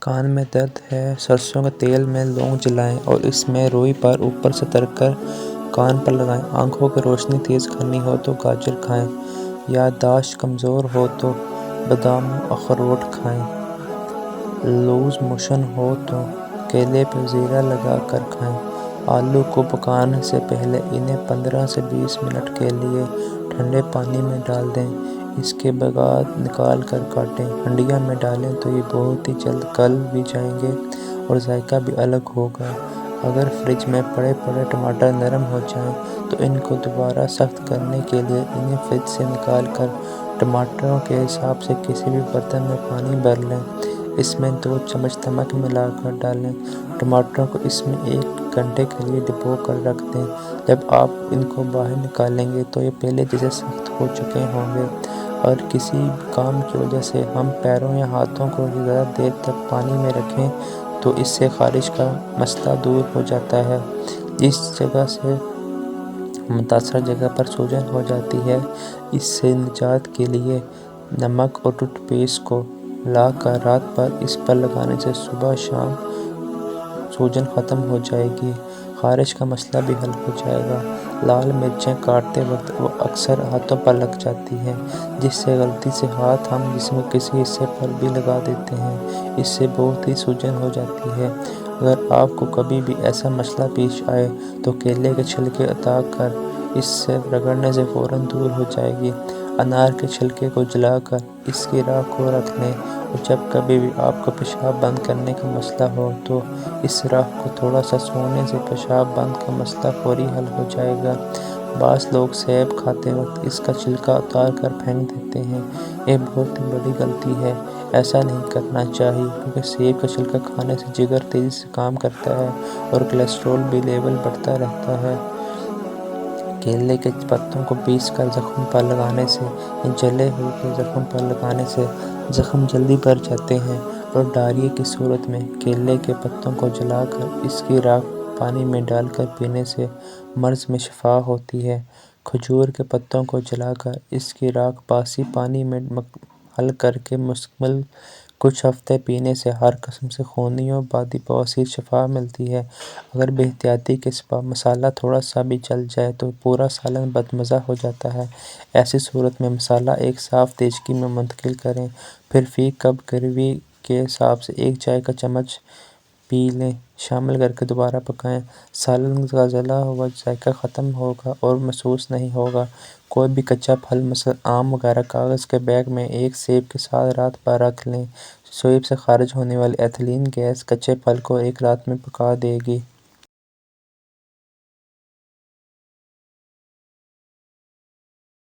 کان میں درد ہے، سرسوں کے تیل میں لونگ جلائیں اور اس میں روئی پر اوپر سے تر کر کان پر لگائیں۔ آنکھوں کی روشنی تیز کرنی ہو تو گاجر کھائیں۔ یادداشت کمزور ہو تو بادام و اخروٹ کھائیں۔ لوز موشن ہو تو کیلے پہ زیرہ لگا کر کھائیں۔ آلو کو پکانے سے پہلے انہیں 15 سے 20 منٹ کے لیے ٹھنڈے پانی میں ڈال دیں، اس کے بعد نکال کر کاٹیں۔ ہنڈیا میں ڈالیں تو یہ بہت ہی جلد گل بھی جائیں گے اور ذائقہ بھی الگ ہوگا۔ اگر فریج میں پڑے پڑے ٹماٹر نرم ہو جائیں تو ان کو دوبارہ سخت کرنے کے لیے انہیں فریج سے نکال کر ٹماٹروں کے حساب سے کسی بھی برتن میں پانی بھر لیں، اس میں 2 چمچ نمک ملا کر ڈالیں۔ ٹماٹروں کو اس میں 1 گھنٹے کے لیے ڈبو کر رکھ دیں۔ جب آپ ان کو باہر نکالیں گے تو یہ پہلے جیسے سخت ہو چکے ہوں گے۔ اگر کسی بھی کام کی وجہ سے ہم پیروں یا ہاتھوں کو زیادہ دیر تک پانی میں رکھیں تو اس سے خارش کا مسئلہ دور ہو جاتا ہے۔ جس جگہ سے متاثرہ جگہ پر سوجن ہو جاتی ہے، اس سے نجات کے لیے نمک اور ٹوتھ پیسٹ کو ملا کر رات بھر اس پر لگانے سے صبح شام سوجن ختم ہو جائے گی، خارش کا مسئلہ بھی حل ہو جائے گا۔ لال مرچیں کاٹتے وقت وہ اکثر ہاتھوں پر لگ جاتی ہیں، جس سے غلطی سے ہاتھ ہم جسم کے کسی حصے پر بھی لگا دیتے ہیں، اس سے بہت ہی سوجن ہو جاتی ہے۔ اگر آپ کو کبھی بھی ایسا مسئلہ پیش آئے تو کیلے کے چھلکے اتار کر اس سے رگڑنے سے فوراً دور ہو جائے گی۔ انار کے چھلکے کو جلا کر اس کی راکھ کو رکھ لیں اور جب کبھی بھی آپ کو پیشاب بند کرنے کا مسئلہ ہو تو اس راکھ کو تھوڑا سا سونگنے سے پیشاب بند کا مسئلہ فوری حل ہو جائے گا۔ بعض لوگ سیب کھاتے وقت اس کا چھلکا اتار کر پھینک دیتے ہیں، یہ بہت ہی بڑی غلطی ہے، ایسا نہیں کرنا چاہیے کیونکہ سیب کا چھلکا کھانے سے جگر تیزی سے کام کرتا ہے اور کولیسٹرول بھی لیول بڑھتا رہتا ہے۔ کیلے کے پتوں کو پیس کر زخم پر لگانے سے یا جلے ہوئے زخم پر لگانے سے زخم جلدی بھر جاتے ہیں، اور ڈائریا کی صورت میں کیلے کے پتوں کو جلا کر اس کی راکھ پانی میں ڈال کر پینے سے مرض میں شفا ہوتی ہے۔ کھجور کے پتوں کو جلا کر اس کی راکھ باسی پانی میں حل کر کے مکمل کچھ ہفتے پینے سے ہر قسم سے خونی اور بادی بواسیر شفا ملتی ہے۔ اگر بے احتیاطی کے سبب مسالہ تھوڑا سا بھی جل جائے تو پورا سالن بدمزہ ہو جاتا ہے، ایسی صورت میں مسالہ ایک صاف دیچکی میں منتقل کریں، پھر فی کپ گریوی کے حساب سے 1 چائے کا چمچ پی لیں، شامل کر کے دوبارہ پکائیں۔ سالن کا جلا ہوا ذائقہ ختم ہوگا اور محسوس نہیں ہوگا۔ کوئی بھی کچا پھل مثلاً آم وغیرہ کاغذ کے بیگ میں 1 سیب کے ساتھ رات بھر رکھ لیں، سیب سے خارج ہونے والی ایتھلین گیس کچے پھل کو 1 رات میں پکا دے گی۔